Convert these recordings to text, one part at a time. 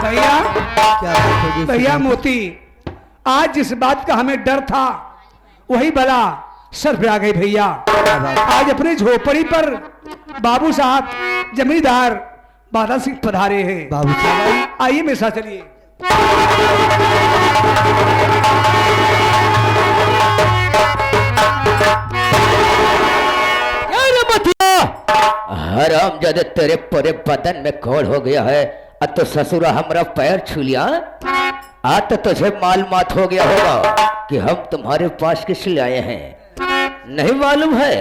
भैया क्या बात होगी भैया मोती, आज जिस बात का हमें डर था वही भला सर पे आ गई भैया। आज अपने झोपड़ी पर बाबू साहब जमींदार बादल सिंह पधारे हैं। बाबू साहब आइए मेरे साथ चलिए। हराम जद तेरे पूरे बदन में कोड़ हो गया है। अब तो ससुरा हमारा पैर छू लिया। आज तो तुझे मालूमात हो गया होगा कि हम तुम्हारे पास किस लिए आए हैं। नहीं मालूम है?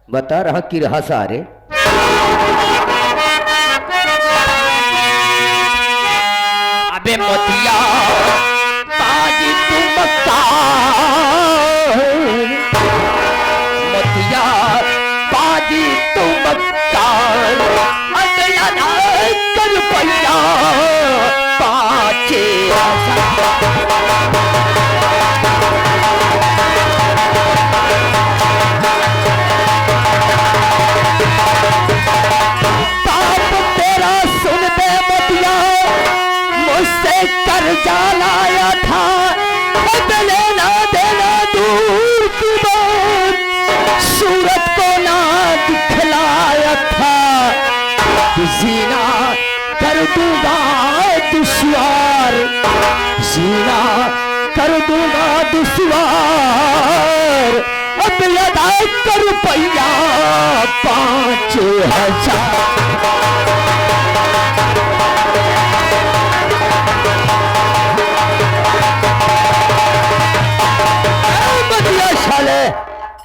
बता रहा कि रहा सारे। अबे मोतिया ताजी तू मक्का, मोतिया ताजी तू मक्का, अगला ना कर पैया पाचे। कर्जा लाया था लेना देना दूर की बात, सूरत को ना दिखलाया था। जीना कर दूंगा दुश्वार, जीना कर दूंगा दुश्वार, अब अदा कर रुपया 5000।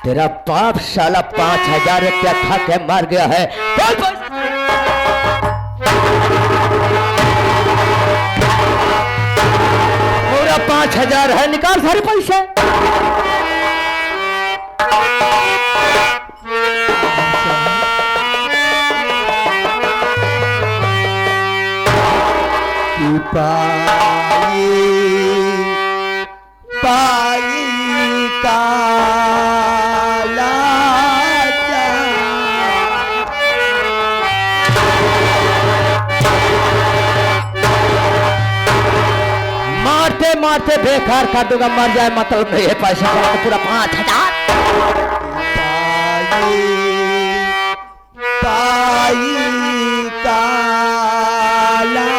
तेरा बाप साला 5000 रुपया खा के मार गया है। पूरा 5000 है, निकाल सारे पैसे। पाई का मारते बेकार कर दूंगा, मर जाए मतलब नहीं है। पैसा तो पूरा 5000। पाई काला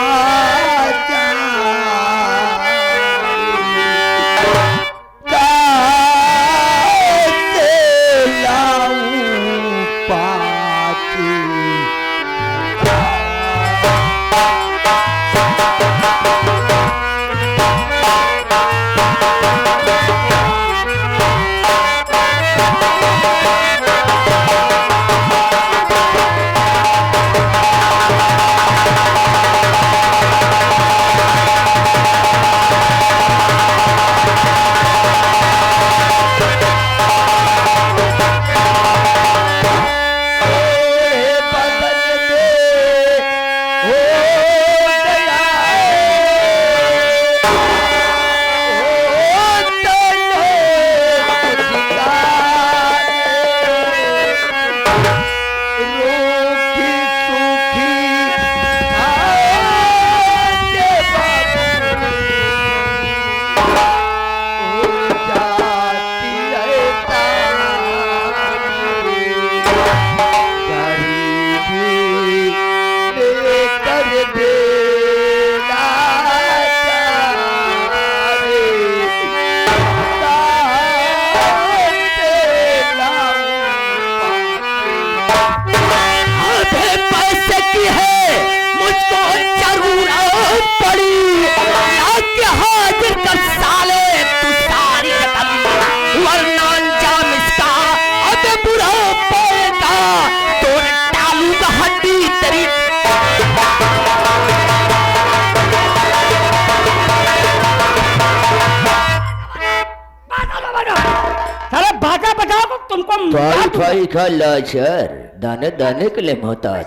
भाई का लाचार दाने दाने के लिए मोहताज।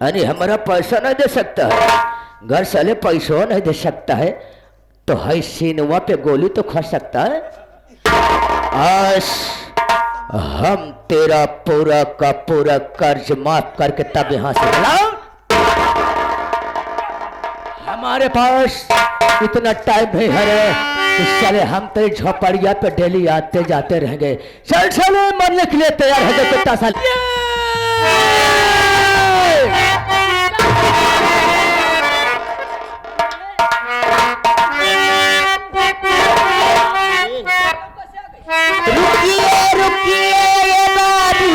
अरे हमारा पैसा नहीं दे सकता है, घर साले पैसा नहीं दे सकता है, तो है सीनवा पे गोली तो खा सकता है। आज हम तेरा पूरा का पूरा कर्ज माफ करके तब यहाँ से हम हमारे पास इतना टाइम नहीं है रे। इस साले हम तेरी झोपड़िया पे डेली आते जाते रहेंगे। चल चले मरने के लिए तैयार है तो कितना साल रुकिए रुकिए ये बाबू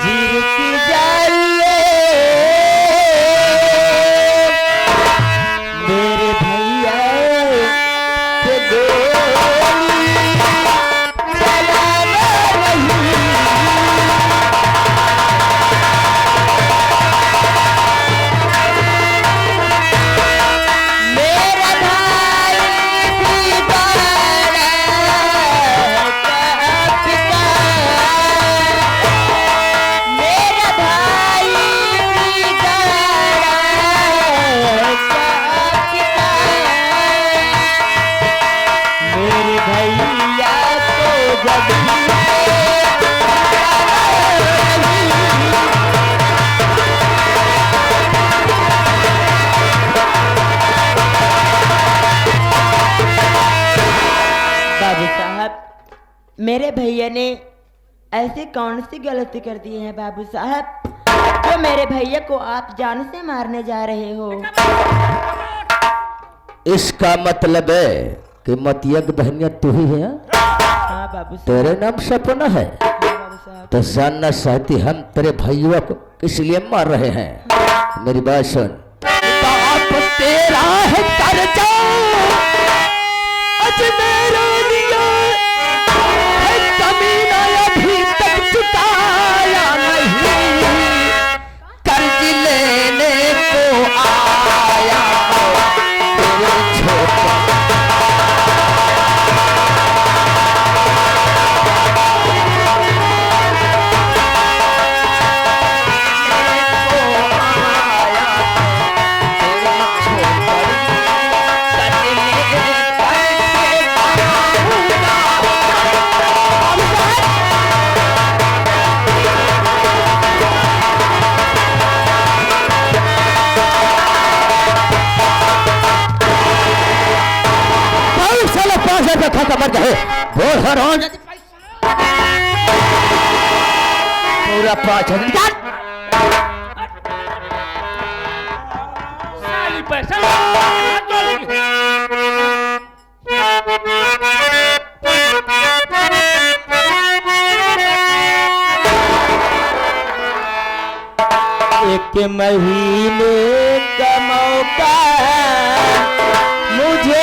जी रुक जाइए मेरे भैया के गोली चलाना नहीं। मेरा भाई भी बड़ा काफिका, मेरा भाई भी बड़ा काफिका, मेरे भैया को जब बाबू साहब, मेरे भैया ने ऐसी कौन सी गलती कर दी है बाबू साहब जो मेरे भैया को आप जान से मारने जा रहे हो? इसका मतलब है कि मतियक बहनिया तू ही है। हाँ बाबू साहब। तेरे नाम सपना है हाँ बाबू साहब। तो जानना चाहती हम तेरे भाइयों को किस लिए मार रहे हैं। मेरी बात सुन। बाप तेरा है कर्जा आज मेरा लिया है कमीना अभी तक चुकाया नहीं कर्ज लेने को आया तेरे छोटा खाता मर जाए बोल हर पूरा 5,000 साली पैसा एक महीने का मौका मुझे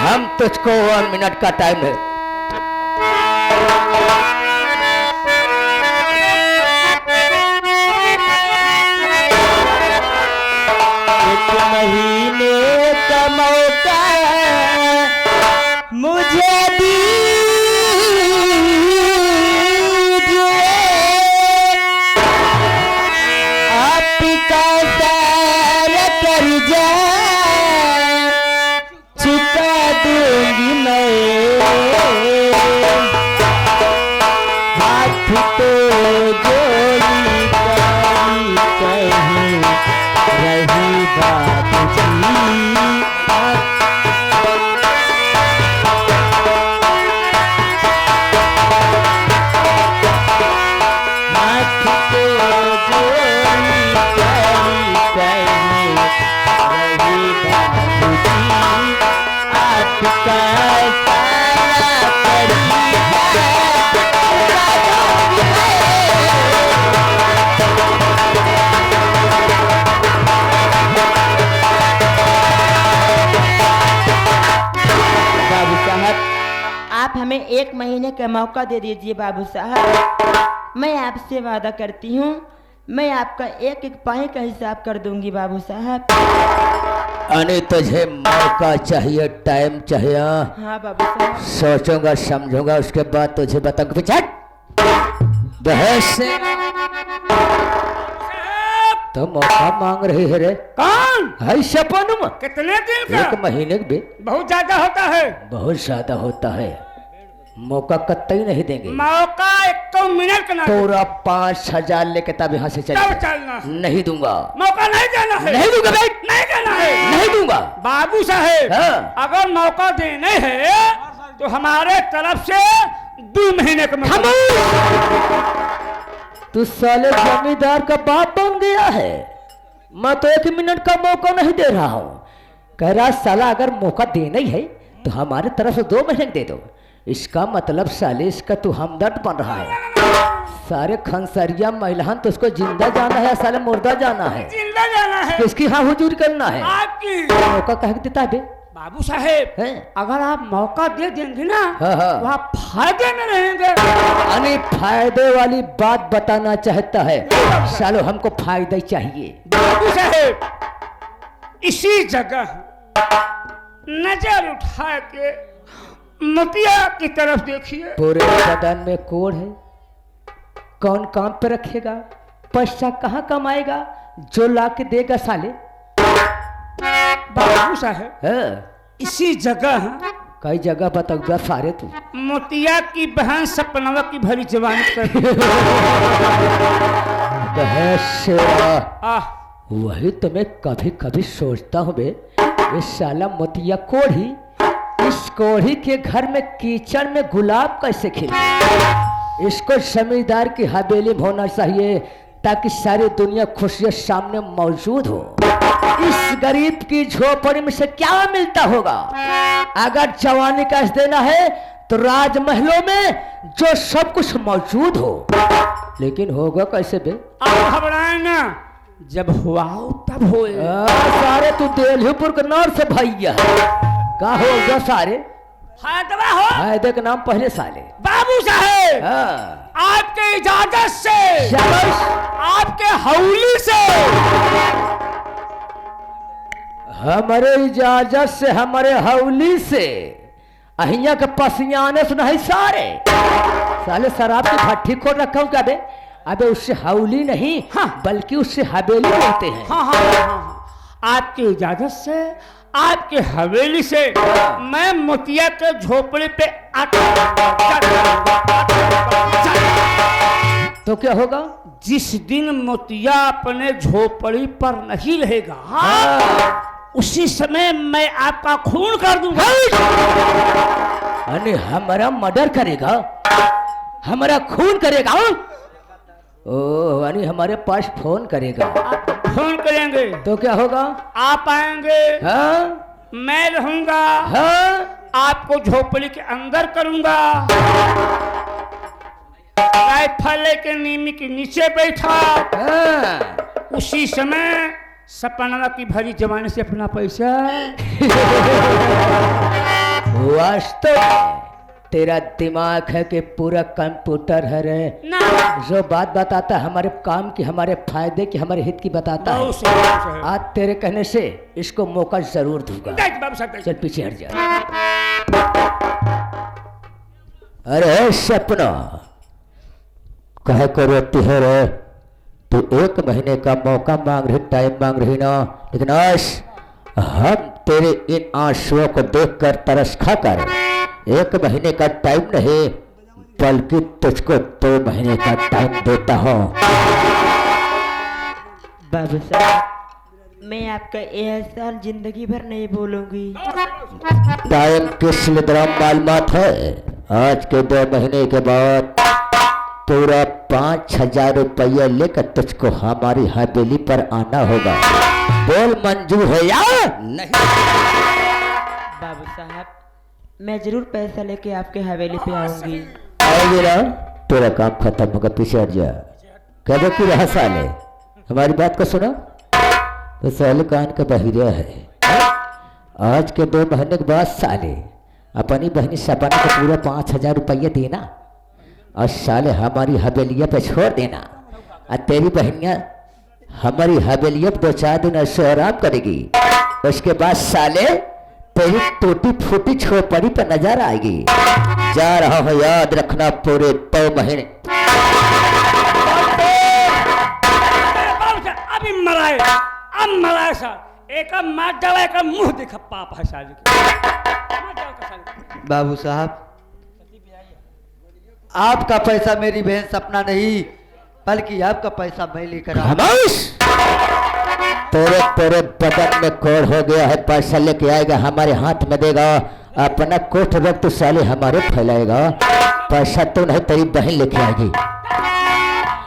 हम तुझको 1 मिनट का टाइम है। एक महीने का मौका मुझे दीजिए आपका सारा कर्जा चुका दूंगी मैं हाथ तो जोड़ी करी कहीं रही बात जी हाथ तो जोड़ी करी कहीं रही बात जी आपका सारा बाबू साहब, आप हमें 1 महीने का मौका दे दीजिए बाबू साहब। मैं आपसे वादा करती हूँ मैं आपका एक एक पाई का हिसाब कर दूंगी बाबू साहब। अने तुझे मौका चाहिए, टाइम चाहिए। हाँ बाबू साहब। सोचूंगा समझूंगा उसके बाद तुझे बताऊंगा। दहेज से तो मौका मांग रही है रे। कौन? है सपनुमा। कितने दिन एक का? महीने के भी बहुत ज्यादा होता है। बहुत ज्यादा होता है। मौका कतई नहीं देंगे। मौका 1 मिनट का ना दे। पूरा 5,000 लेके तब यहाँ से तब चले। चलना है। नहीं दूंगा। मौका नहीं देना है। नहीं दूंगा भाई। नहीं देना है। नहीं दूंगा। बाबू साहेब, हाँ। अगर मौका देने हैं तो हमारे तरफ से 2 महीने का मौका। तू साले जमींदार का बाप बन गया है। मैं तो 1 मिनट का मौका नहीं दे रहा हूँ। कह रहा साला अगर मौका देना ही है तो हमारे तरफ से 2 महीने दे दो। इसका मतलब साले इसका तू हमदर्द बन रहा है। सारे खनसरिया महिलान तो उसको जिंदा जाना है, साले मुर्दा जाना है। जिंदा जाना है। किसकी हाँ हुजूरी करना है। आपकी। मौका कह के देता है। बाबू साहेब, हैं? अगर आप मौका दे देंगे ना, हाँ, हाँ। तो आप फायदे में रहेंगे। अरे फायदे वाली बात बताना चाहता है। सालो हमको फायदा चाहिए। बाबू साहेब, इसी जगह नजर उठा के मोतिया की तरफ देखिए। पूरे बदन में कोढ़ है। कौन काम पे रखेगा? पैसा कहाँ कमाएगा? जो ला के देगा साले। बाबू साहेब, हाँ। इसी जगह कई जगह बताऊंगा सारे तू। मोतिया की बहन सपनवा की भरी जवानी कर। आह, वही तो मैं कभी कभी सोचता हूँ बे, ये साला मोतिया कोढ़ी, इस कोढ़ी के घर में कीचड़ में गुलाब कैसे खिले? इसको जमींदार की हवेली में होना चाहिए ताकि सारी दुनिया खुशियां सामने मौजूद हो। इस गरीब की झोपड़ी में से क्या मिलता होगा? अगर जवानी का देना है तो राजमहलों में जो सब कुछ मौजूद हो, लेकिन होगा कैसे बे? आप घबराए ना, जब हुआ हो तब होए। सारे तू दिल्लीपुर के नौर से भैया का होगा सारे। फायदा हो। फायदे के नाम पहले साले। बाबू साहेब, हाँ। आपके इजाजत से, शाबाश। आपके हौली से, हमारे इजाजत से, हमारे हौली से, अहिया के पसियाने से नहीं सारे। साले शराब की भट्टी खोल रखा हूँ क्या बे? अबे उससे हौली नहीं, हाँ। बल्कि उससे हवेली बोलते हैं। हाँ हाँ हाँ, आपकी इजाजत से, आपके हवेली से मैं मोतिया के झोपड़ी पे तो क्या होगा? जिस दिन मोतिया अपने झोपड़ी पर नहीं रहेगा, हाँ। उसी समय मैं आपका खून कर दूंगा। अरे हमारा मर्डर करेगा, हमारा खून करेगा। ओह, यानी हमारे पास फोन करेगा। आप फोन करेंगे तो क्या होगा? आप आएंगे, हाँ मैं रहूंगा, हाँ। आपको झोपड़ी के अंदर करूंगा, राइफल के नीमी के नीचे बैठा, हाँ। उसी समय सपना की भरी जवानी से अपना पैसा। वास्तव में तेरा दिमाग है कि पूरा कंप्यूटर है रे। ना, जो बात बताता है हमारे काम की, हमारे फायदे की, हमारे हित की बताता है। बहुत सही। आज तेरे कहने से इसको मौका जरूर दूंगा। देख बाबू साहब, चल पीछे हट जा। अरे सपना, कहे को रोती है रे? तू 1 महीने का मौका मांग रही, टाइम मांग रही ना, लेकिन आज हम तेरे इन आंसुओं को देखकर तरस खाकर 1 महीने का टाइम नहीं, बल्कि तुझको 2 महीने का टाइम देता हूँ। बाबू साहब, मैं आपका यह एहसान जिंदगी भर नहीं भूलूंगी। टाइम किस लिए मालूमात है? आज के 2 महीने के बाद पूरा 5,000 रुपया लेकर तुझको हमारी हवेली पर आना होगा। बोल मंजूर है या नहीं? बाबू साहब, मैं जरूर पैसा लेके आपके हवेली पे आऊंगी। आएगी ना? तेरा काम खत्म होगा, पीछे हट जा। कह कि रहा साले, हमारी बात को सुना तो साले कान का बहिरा है। आज के 2 महीने के बाद साले अपनी बहनी सपना को पूरा 5,000 रुपया देना और साले हमारी हवेलिया पे छोड़ देना। और तेरी बहनियां हमारी हवेलिया पे 2-4 दिन ऐसे आराम करेगी। उसके बाद साले तेरी टूटी फूटी झोपड़ी पे नजर आएगी। जा रहा हूँ, याद रखना, पूरे 2 महीने। अभी एकदम मला सा एक मार डाला एक मुंह देखा पाप है साले के। मार डाल का साले। बाबू साहब, आपका पैसा मेरी बहन सपना नहीं, बल्कि आपका पैसा मैं लेकर आया। खामोश! तेरे तेरे बदन में कोड़ हो गया है, पैसा लेके आएगा हमारे हाथ में देगा, अपना कोट रख तो साले हमारे फैलाएगा। पैसा तो नहीं तेरी बहन लेके आएगी।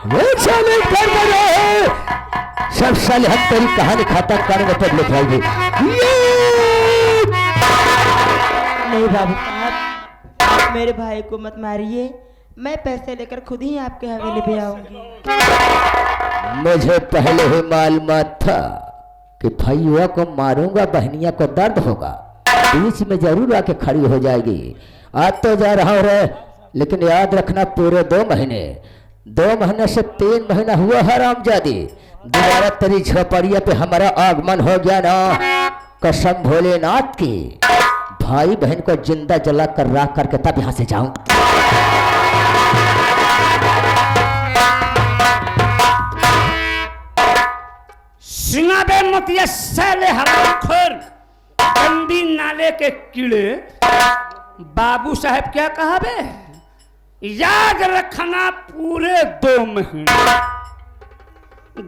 वो साले कर रहे हैं। सब साले हम तेरी कहानी खत्म करने पर लेके आएगी। नहीं बाबू साहब, आप मेरे भाई को मत मारिए, मैं पैसे लेकर खुद ही आपके हवेली पे आऊंगी। मुझे पहले ही मालूम था कि भैया को मारूंगा बहनिया को दर्द होगा, बीच में जरूर आके खड़ी हो जाएगी। आज तो जा रहा हूँ रे, लेकिन याद रखना पूरे 2 महीने, 2 महीने से 3 महीना हुआ है रामजादी, दोबारा तेरी झोपड़िया पे हमारा आगमन हो गया ना, कसम भोलेनाथ की, भाई बहन को जिंदा जला कर राख करके तब यहाँ से जाऊं। सिंगाबे मतिया साले हरामखोर गंदी नाले के कीड़े। बाबू साहब क्या कहा बे? याद रखना पूरे 2 महीने,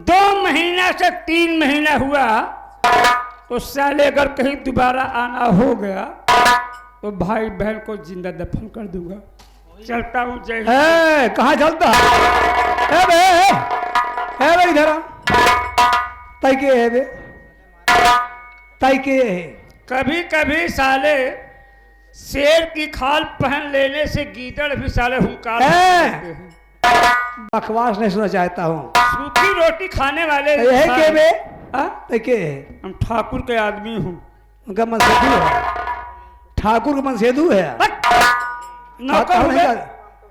2 महीना से 3 महीना हुआ तो साले अगर कहीं दोबारा आना हो गया तो भाई बहन को जिंदा दफन कर दूंगा। चलता हूँ। जय। कहाँ चलता है बे? इधर तय के है बे? तय के है? कभी कभी साले शेर की खाल पहन लेने से गीदड़ भी साले हुंकार देते हैं। बकवास नहीं सुना चाहता हूँ। सूखी रोटी खाने वाले है के बे? तय के है? हम ठाकुर के आदमी हूँ। उनका मनसेदू है, ठाकुर का मनसेदू है। नौकर नहीं,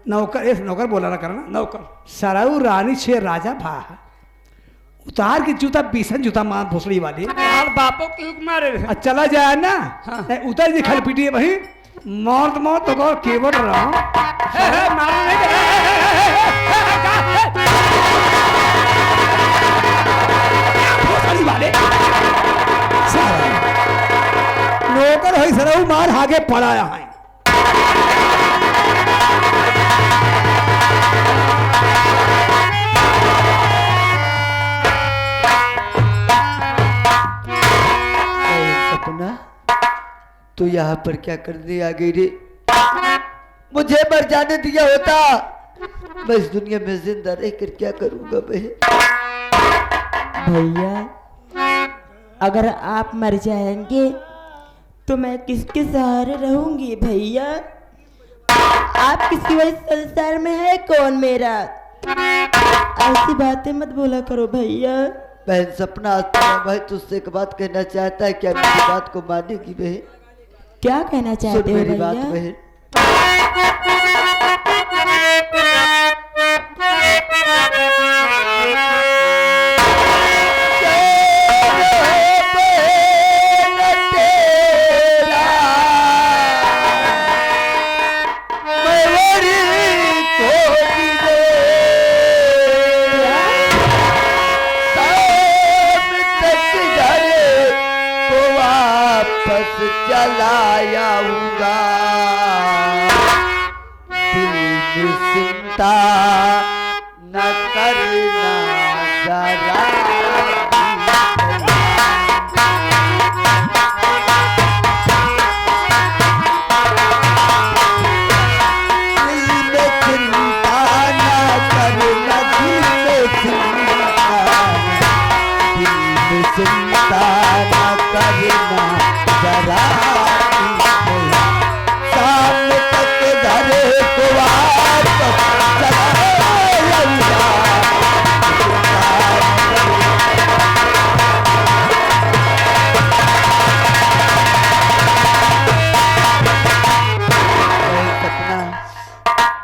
नौकर नौकर बोला ना करना। नौकर सराऊ रानी छे राजा भा उतार के जूता बीसन जूता मार भोसड़ी वाली बापों की मारे चला जाए ना। हाँ। उतर जी खल पीटी वही मौत मौत तो केवल रहा वाले नौकर है सराऊ मार आगे पड़ाया है। तो यहाँ पर क्या करने आ गई रे? मुझे मर जाने दिया होता, मैं इस दुनिया में जिंदा रहकर क्या करूंगा बहन? भैया अगर आप मर जाएंगे तो मैं किसके सहारे रहूंगी भैया? आपकी सिवाय संसार में है कौन मेरा? ऐसी बातें मत बोला करो भैया। बहन सपना, आज भाई तुझसे एक बात कहना चाहता है, क्या मेरी बात को मानेगी बहन? क्या कहना चाहते हो मेरी बात भैया? बहन। चलायाऊंगा दिल में चिंता न करना जरा।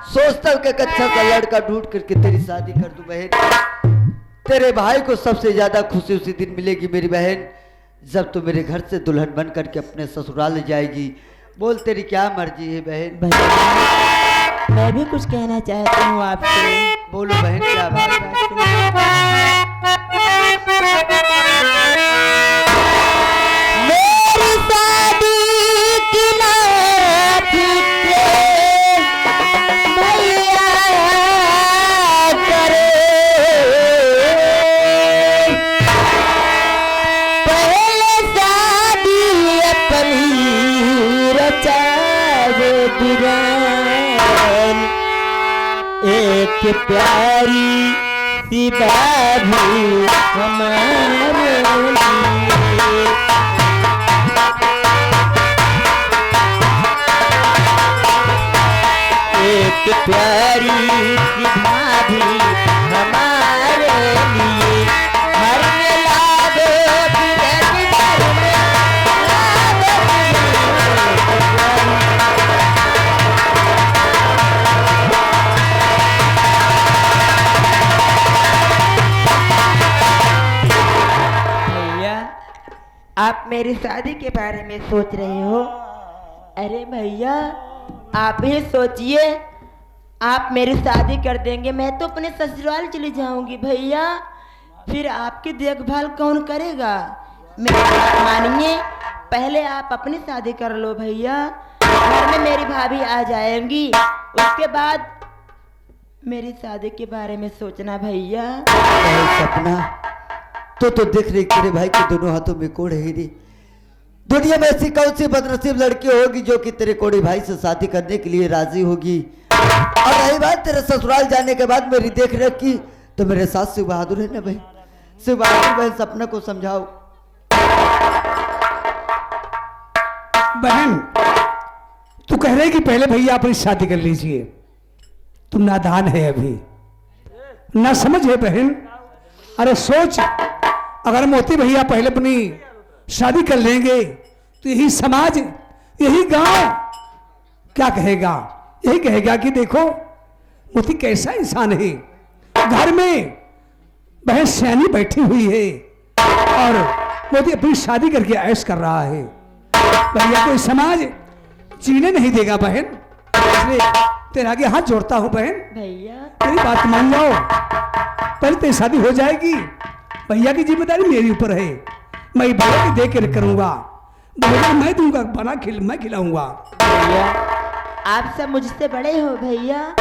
सोचता हूँ कि एक अच्छा सा लड़का ढूंढ करके तेरी शादी कर दूं बहन। तेरे भाई को सबसे ज्यादा खुशी उसी दिन मिलेगी मेरी बहन, जब तू मेरे घर से दुल्हन बन करके अपने ससुराल जाएगी। बोल तेरी क्या मर्जी है बहन? मैं भी कुछ कहना चाहती हूँ आपसे। बोलो बहन क्या बात है? जावे दुरान, एक प्यारी सी बाबू हमारे लिए। एक प्यारी सी भाभी हमारे लिए, घर में लावे बिरन, घर में लावे भैया, आप मेरी शादी के बारे में सोच रहे हो? अरे भैया, आप ही सोचिए, आप मेरी शादी कर देंगे, मैं तो अपने ससुराल चली जाऊंगी भैया, फिर आपकी देखभाल कौन करेगा? मेरी बात मानिए, पहले आप अपनी शादी कर लो भैया, घर में मेरी भाभी आ जाएंगी, उसके बाद मेरी शादी के बारे में सोचना भैया। अरे सपना, तो देख रही तेरे भाई के दोनों हाथों में कोड़ है रे। दुनिया में ऐसी कौन सी बदनसीब लड़की होगी जो कि तेरे कोड़ी भाई से शादी करने के लिए राजी होगी? और रही बात तेरे ससुराल जाने के बाद मेरी देख रेख की, तो मेरे साथ शिव बहादुर है ना बहन, शिव बहादुर बहन सपना को समझाओ। बहन, तू कह रहे कि पहले भैया अपनी शादी कर लीजिए, तुम नादान है, अभी ना समझ है बहन। अरे सोच, अगर मोती भैया पहले अपनी शादी कर लेंगे तो यही समाज, यही गांव क्या कहेगा? यही कहेगा कि देखो मोती कैसा इंसान है, घर में बहन सयानी बैठी हुई है और मोती अपनी शादी करके ऐश कर रहा है। भैया कोई समाज जीने नहीं देगा बहन, इसलिए तेरे आगे हाथ जोड़ता हूं बहन, भैया तेरी बात मान जाओ, पहले तेरी शादी हो जाएगी, भैया की जिम्मेदारी मेरे ऊपर है, मैं भैया की देख कर करूंगा, भोजन मैं दूंगा, मैं खिलाऊंगा। भैया, आप सब मुझसे बड़े हो भैया,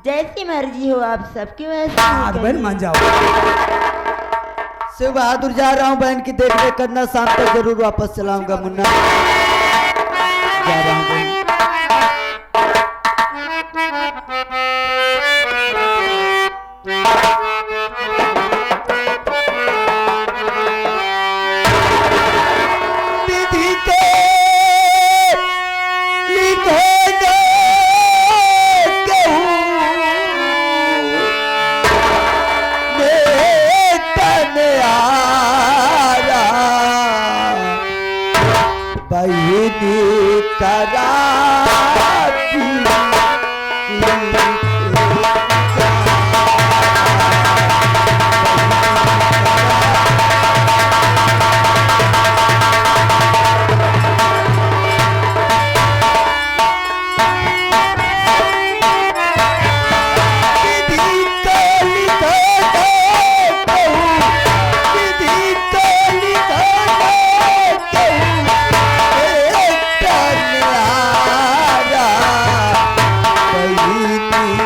जैसी मर्जी हो आप सबकी वैसे हाँ बहन मान जाओ। शिव बहादुर जा रहा हूँ, बहन की देख रेख करना, शाम तक जरूर वापस चलाऊंगा। मुन्ना जा रहा हूँ बहन। विधि के लिखे बहिनी करा बहिनी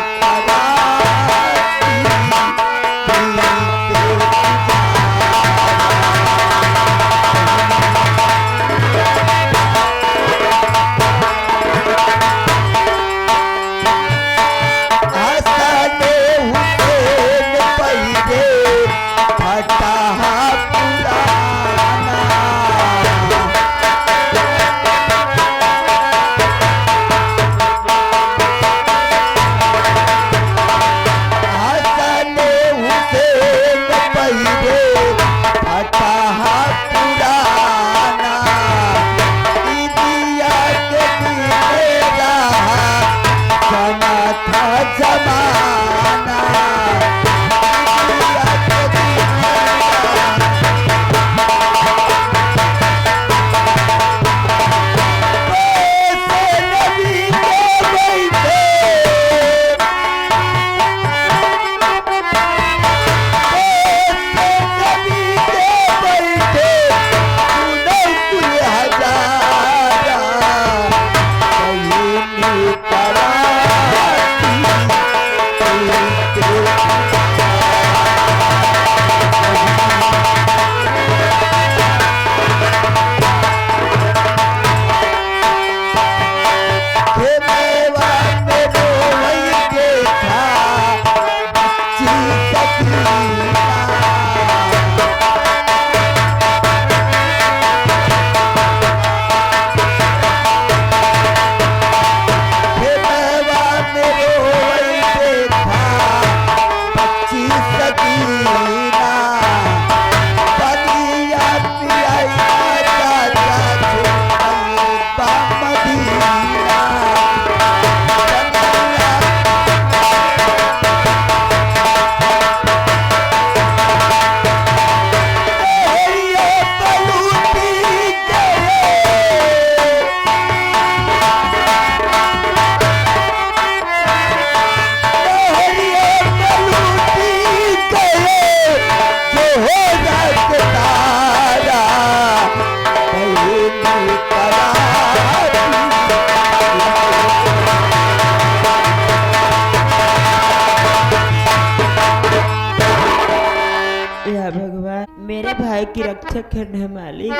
गाय की रक्षा करना मालिक।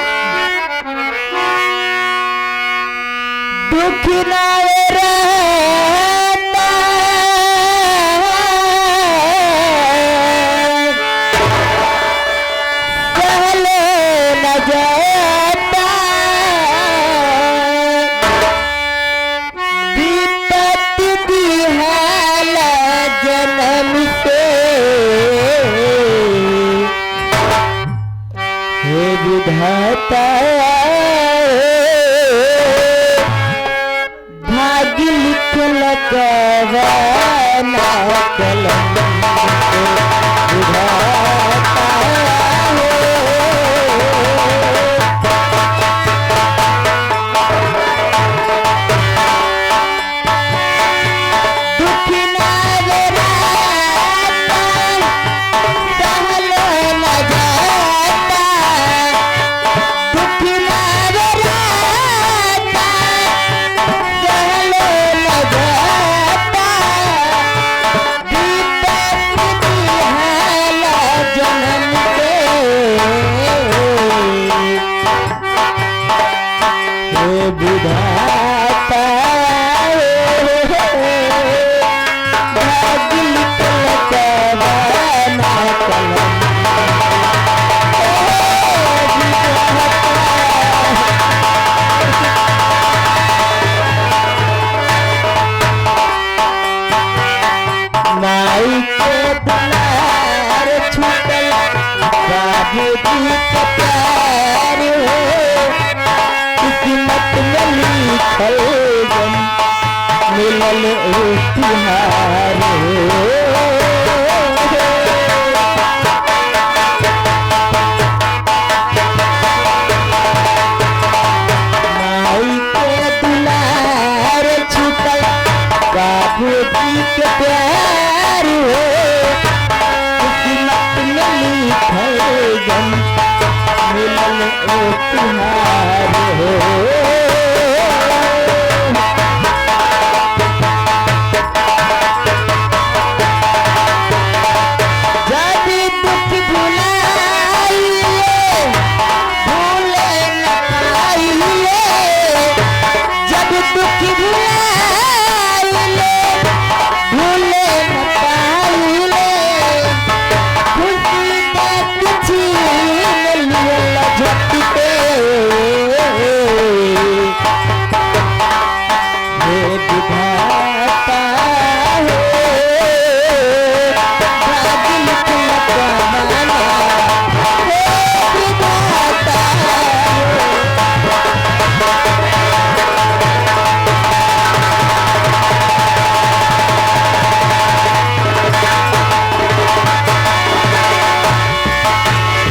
दुख ना रहता सहले न जाता विपत्ति दी हाल जन्म से हे विधाता भाग्य लिखल कवाना कलम से विधाता दुख ना रहता सहलो न जाता दुख ना रहता सहलो न जाता विपत्ति हाल जन्म से हे विधाता भाग्य लिखल कवाना कलम माई के दुलार छूटल बाबूजी के प्यार हो किस्मत में लिखल गम मिलल ओ तिहार हो माई के दुलार छूटल बाबूजी के प्यार हो किस्मत में लिखल गम मिलल ओ तिहार